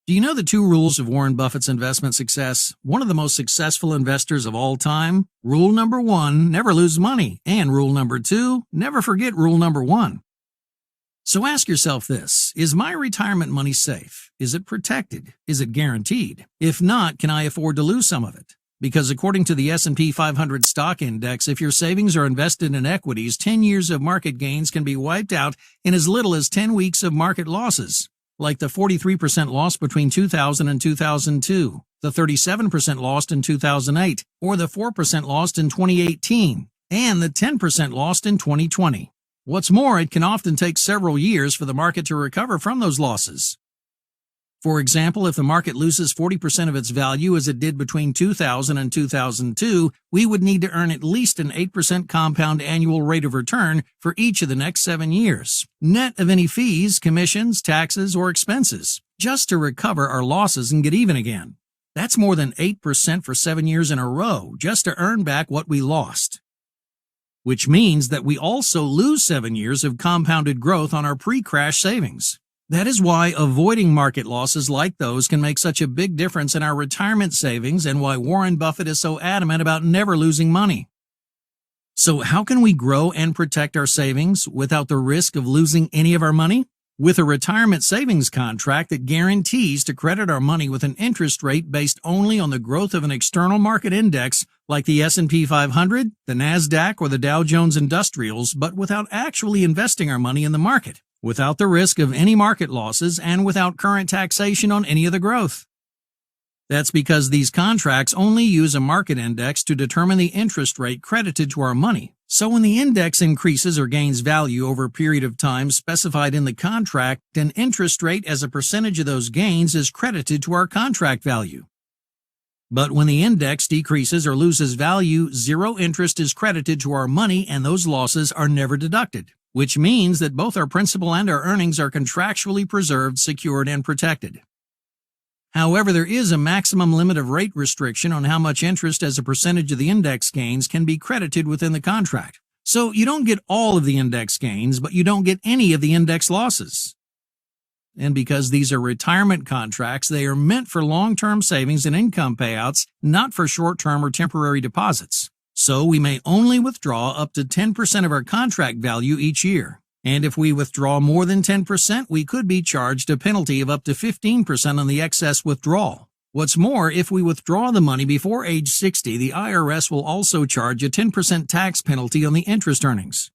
Do you know the two rules of Warren Buffett's investment success? One of the most successful investors of all time? Rule number 1, never lose money. And rule number 2, never forget rule number 1. So ask yourself this, is my retirement money safe? Is it protected? Is it guaranteed? If not, can I afford to lose some of it? Because according to the S&P 500 stock index, if your savings are invested in equities, 10 years of market gains can be wiped out in as little as 10 weeks of market losses. Like the 43% loss between 2000 and 2002, the 37% lost in 2008, or the 4% lost in 2018, and the 10% lost in 2020. What's more, it can often take several years for the market to recover from those losses. For example, if the market loses 40% of its value as it did between 2000 and 2002, we would need to earn at least an 8% compound annual rate of return for each of the next 7 years, net of any fees, commissions, taxes, or expenses, just to recover our losses and get even again. That's more than 8% for 7 years in a row, just to earn back what we lost. Which means that we also lose 7 years of compounded growth on our pre-crash savings. That is why avoiding market losses like those can make such a big difference in our retirement savings and why Warren Buffett is so adamant about never losing money. So how can we grow and protect our savings without the risk of losing any of our money? With a retirement savings contract that guarantees to credit our money with an interest rate based only on the growth of an external market index like the S&P 500, the NASDAQ, or the Dow Jones Industrials, but without actually investing our money in the market, without the risk of any market losses, and without current taxation on any of the growth. That's because these contracts only use a market index to determine the interest rate credited to our money. So when the index increases or gains value over a period of time specified in the contract, an interest rate as a percentage of those gains is credited to our contract value. But when the index decreases or loses value, zero interest is credited to our money and those losses are never deducted, which means that both our principal and our earnings are contractually preserved, secured, and protected. However, there is a maximum limit of rate restriction on how much interest as a percentage of the index gains can be credited within the contract. So you don't get all of the index gains, but you don't get any of the index losses. And because these are retirement contracts, they are meant for long-term savings and income payouts, not for short-term or temporary deposits. So we may only withdraw up to 10% of our contract value each year. And if we withdraw more than 10%, we could be charged a penalty of up to 15% on the excess withdrawal. What's more, if we withdraw the money before age 60, the IRS will also charge a 10% tax penalty on the interest earnings.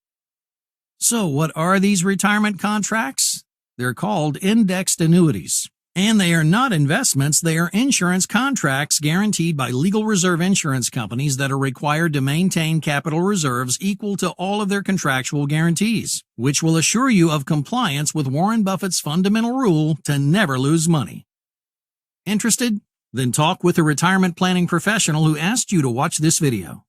So what are these retirement contracts? They're called indexed annuities. And they are not investments, they are insurance contracts guaranteed by legal reserve insurance companies that are required to maintain capital reserves equal to all of their contractual guarantees, which will assure you of compliance with Warren Buffett's fundamental rule to never lose money. Interested? Then talk with a retirement planning professional who asked you to watch this video.